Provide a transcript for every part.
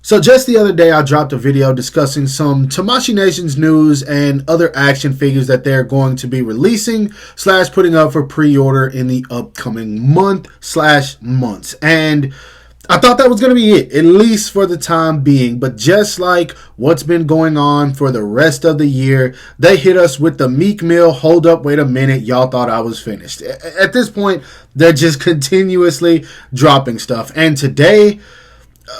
So just the other day, I dropped a video discussing some Tamashii Nations news and other action figures that they're going to be releasing / putting up for pre-order in the upcoming months. And I thought that was going to be it, at least for the time being. But just like what's been going on for the rest of the year, they hit us with the Meek Mill, hold up, wait a minute, y'all thought I was finished. At this point, they're just continuously dropping stuff. And today,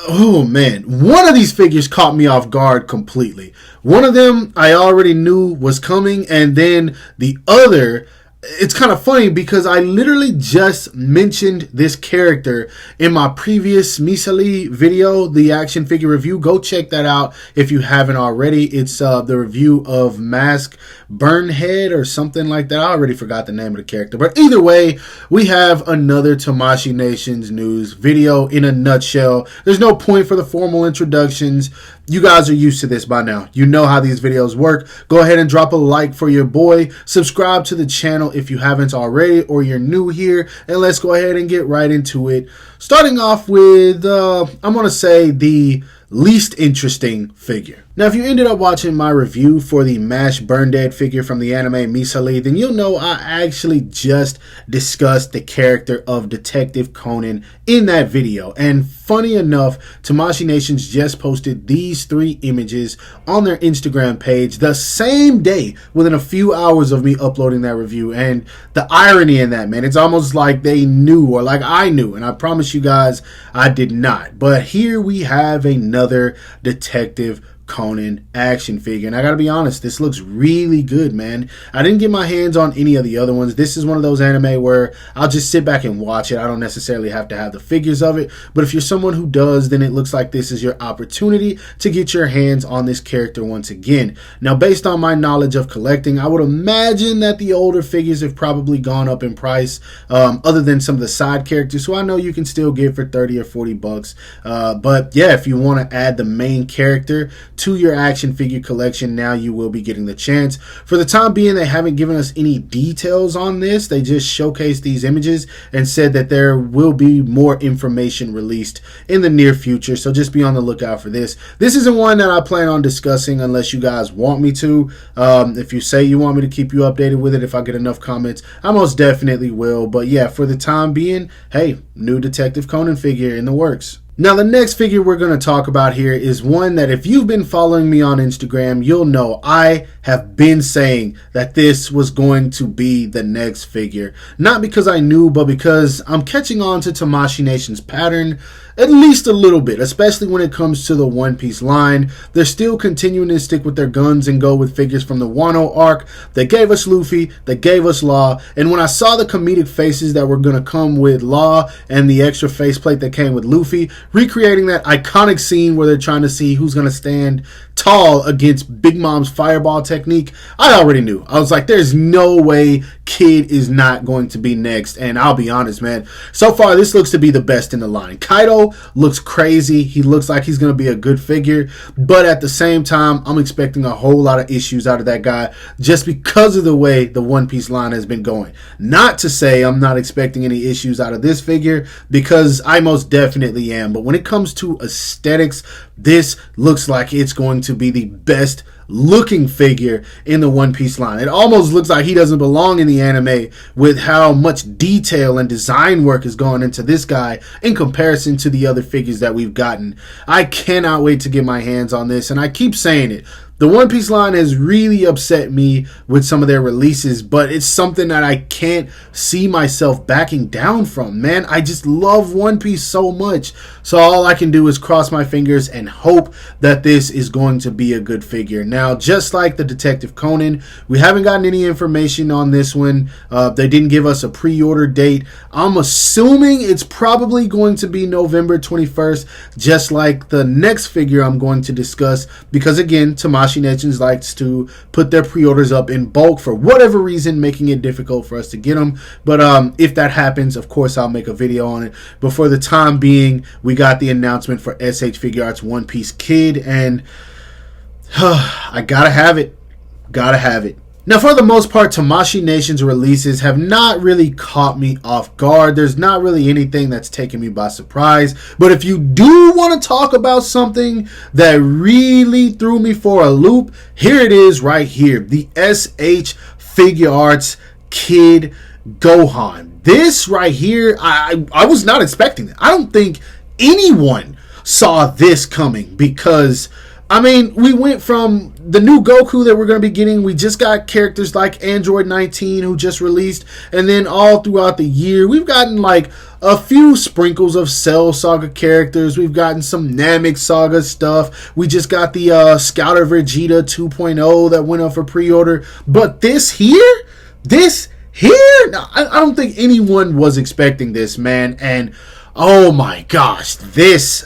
oh man, one of these figures caught me off guard completely. One of them I already knew was coming, and then the other, it's kind of funny because I literally just mentioned this character in my previous Misali video, the action figure review. Go check that out if you haven't already. It's the review of Mask Burnhead or something like that. I already forgot the name of the character. But either way, we have another Tamashii Nations news video in a nutshell. There's no point for the formal introductions. You guys are used to this by now. You know how these videos work. Go ahead and drop a like for your boy. Subscribe to the channel if you haven't already or you're new here. And let's go ahead and get right into it. Starting off with, I'm going to say the least interesting figure. Now, if you ended up watching my review for the Mash Burn Dead figure from the anime Misali, then you'll know I actually just discussed the character of Detective Conan in that video. And funny enough, Tamashii Nations just posted these 3 images on their Instagram page the same day, within a few hours of me uploading that review. And the irony in that, man, it's almost like they knew, or like I knew, and I promise you guys I did not. But here we have another Detective Conan action figure, and I gotta be honest, this looks really good, man. I didn't get my hands on any of the other ones. This is one of those anime where I'll just sit back and watch it. I don't necessarily have to have the figures of it, but if you're someone who does, then it looks like this is your opportunity to get your hands on this character once again. Now, based on my knowledge of collecting, I would imagine that the older figures have probably gone up in price, other than some of the side characters, who I know you can still get for 30 or 40 bucks. But yeah, if you want to add the main character to your action figure collection, now you will be getting the chance. For the time being, they haven't given us any details on this. They just showcased these images and said that there will be more information released in the near future, so just be on the lookout for this. This isn't one that I plan on discussing unless you guys want me to. If you say you want me to keep you updated with it, if I get enough comments, I most definitely will. But yeah, for the time being, hey, new Detective Conan figure in the works. Now, the next figure we're going to talk about here is one that if you've been following me on Instagram, you'll know I have been saying that this was going to be the next figure. Not because I knew, but because I'm catching on to Tamashii Nation's pattern at least a little bit, especially when it comes to the One Piece line. They're still continuing to stick with their guns and go with figures from the Wano arc. They gave us Luffy, they gave us Law, and when I saw the comedic faces that were going to come with Law and the extra faceplate that came with Luffy, recreating that iconic scene where they're trying to see who's going to stand tall against Big Mom's fireball technique, I already knew. I was like, there's no way Kid is not going to be next. And I'll be honest, man, so far this looks to be the best in the line. Kaido looks crazy. He looks like he's going to be a good figure, but at the same time, I'm expecting a whole lot of issues out of that guy just because of the way the One Piece line has been going. Not to say I'm not expecting any issues out of this figure, because I most definitely am. But when it comes to aesthetics, this looks like it's going to be the best looking figure in the One Piece line. It almost looks like he doesn't belong in the anime with how much detail and design work is going into this guy in comparison to the other figures that we've gotten. I cannot wait to get my hands on this, and I keep saying it. The One Piece line has really upset me with some of their releases, but it's something that I can't see myself backing down from, man. I just love One Piece so much. So all I can do is cross my fingers and hope that this is going to be a good figure. Now, just like the Detective Conan, we haven't gotten any information on this one. They didn't give us a pre-order date. I'm assuming it's probably going to be November 21st, just like the next figure I'm going to discuss, because again, Tamashii Nations likes to put their pre-orders up in bulk for whatever reason, making it difficult for us to get them. But if that happens, of course, I'll make a video on it. But for the time being, we got the announcement for SH Figure Arts One Piece Kid, and I gotta have it. Gotta have it. Now, for the most part, Tamashii Nation's releases have not really caught me off guard. There's not really anything that's taken me by surprise. But if you do want to talk about something that really threw me for a loop, here it is right here. The SH Figure Arts Kid Gohan. This right here, I was not expecting it. I don't think anyone saw this coming because, I mean, we went from the new Goku that we're going to be getting. We just got characters like Android 19 who just released. And then all throughout the year, we've gotten like a few sprinkles of Cell Saga characters. We've gotten some Namek Saga stuff. We just got the Scouter Vegeta 2.0 that went up for pre-order. But this here, I don't think anyone was expecting this, man. And oh my gosh, Gohan's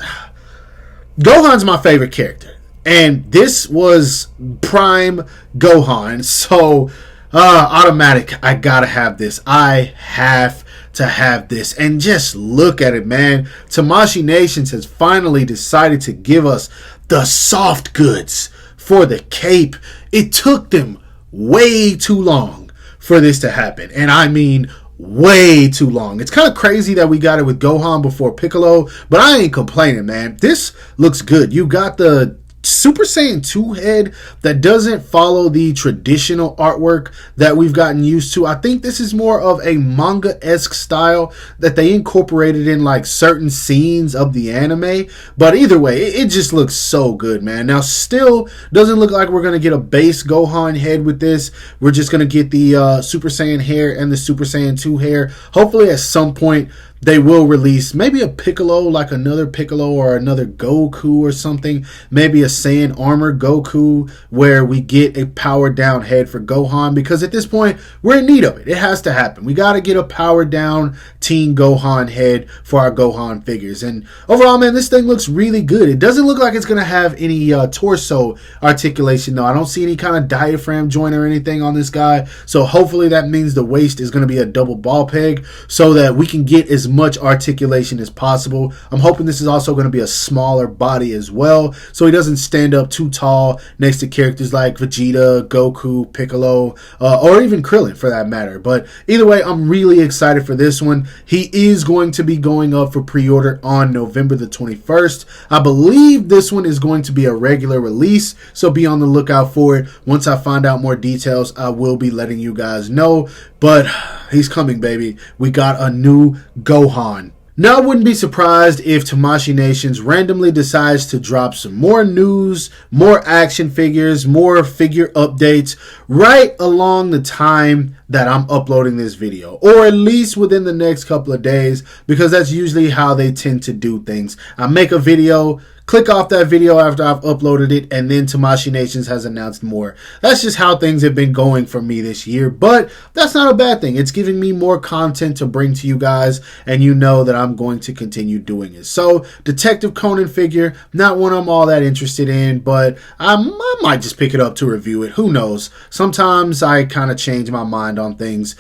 my favorite character. And this was prime Gohan. So, automatic, I gotta have this. I have to have this. And just look at it, man. Tamashii Nations has finally decided to give us the soft goods for the cape. It took them way too long for this to happen. And I mean way too long. It's kind of crazy that we got it with Gohan before Piccolo, but I ain't complaining, man. This looks good. You got the Super Saiyan 2 head that doesn't follow the traditional artwork that we've gotten used to. I think this is more of a manga-esque style that they incorporated in like certain scenes of the anime. But either way, it just looks so good, man. Now, still doesn't look like we're going to get a base Gohan head with this. We're just going to get the Super Saiyan hair and the Super Saiyan 2 hair. Hopefully at some point they will release maybe a Piccolo, like another Piccolo or another Goku or something. Maybe a Saiyan Armor Goku where we get a powered down head for Gohan, because at this point we're in need of it. It has to happen. We got to get a powered down Teen Gohan head for our Gohan figures. And overall, man, this thing looks really good. It doesn't look like it's going to have any torso articulation though. I don't see any kind of diaphragm joint or anything on this guy. So hopefully that means the waist is going to be a double ball peg so that we can get as much articulation as possible. I'm hoping this is also going to be a smaller body as well, so he doesn't stand up too tall next to characters like Vegeta, Goku, Piccolo, or even Krillin for that matter. But either way, I'm really excited for this one. He is going to be going up for pre-order on November the 21st. I believe this one is going to be a regular release, so be on the lookout for it. Once I find out more details, I will be letting you guys know. But he's coming, baby. We got a new Gohan. Now, I wouldn't be surprised if Tamashii Nations randomly decides to drop some more news, more action figures, more figure updates right along the time that I'm uploading this video, or at least within the next couple of days, because that's usually how they tend to do things. I make a video, click off that video after I've uploaded it, and then Tamashii Nations has announced more. That's just how things have been going for me this year, but that's not a bad thing. It's giving me more content to bring to you guys, and you know that I'm going to continue doing it. So, Detective Conan figure, not one I'm all that interested in, but I might just pick it up to review it. Who knows? Sometimes I kind of change my mind on things.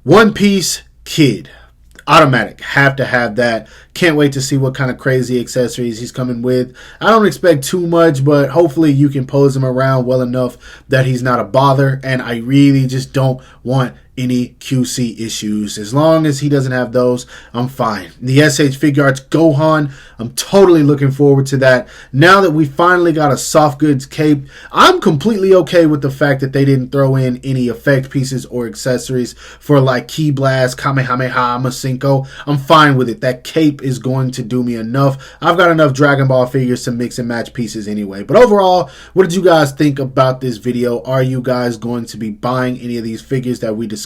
One Piece Kid. Automatic. Have to have that. Can't wait to see what kind of crazy accessories he's coming with. I don't expect too much, but hopefully you can pose him around well enough that he's not a bother. And I really just don't want any QC issues. As long as he doesn't have those, I'm fine. The SH Figure Arts Gohan, I'm totally looking forward to that. Now that we finally got a soft goods cape, I'm completely okay with the fact that they didn't throw in any effect pieces or accessories for like Ki Blast, Kamehameha, Masenko. I'm fine with it. That cape is going to do me enough. I've got enough Dragon Ball figures to mix and match pieces anyway. But overall, what did you guys think about this video? Are you guys going to be buying any of these figures that we discussed?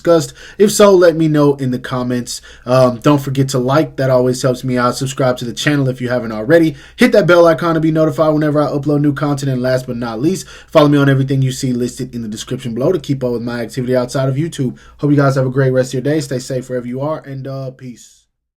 If so, let me know in the comments. Don't forget to like. That always helps me out. Subscribe to the channel if you haven't already. Hit that bell icon to be notified whenever I upload new content. And last but not least, follow me on everything you see listed in the description below to keep up with my activity outside of YouTube. Hope you guys have a great rest of your day. Stay safe wherever you are, and peace.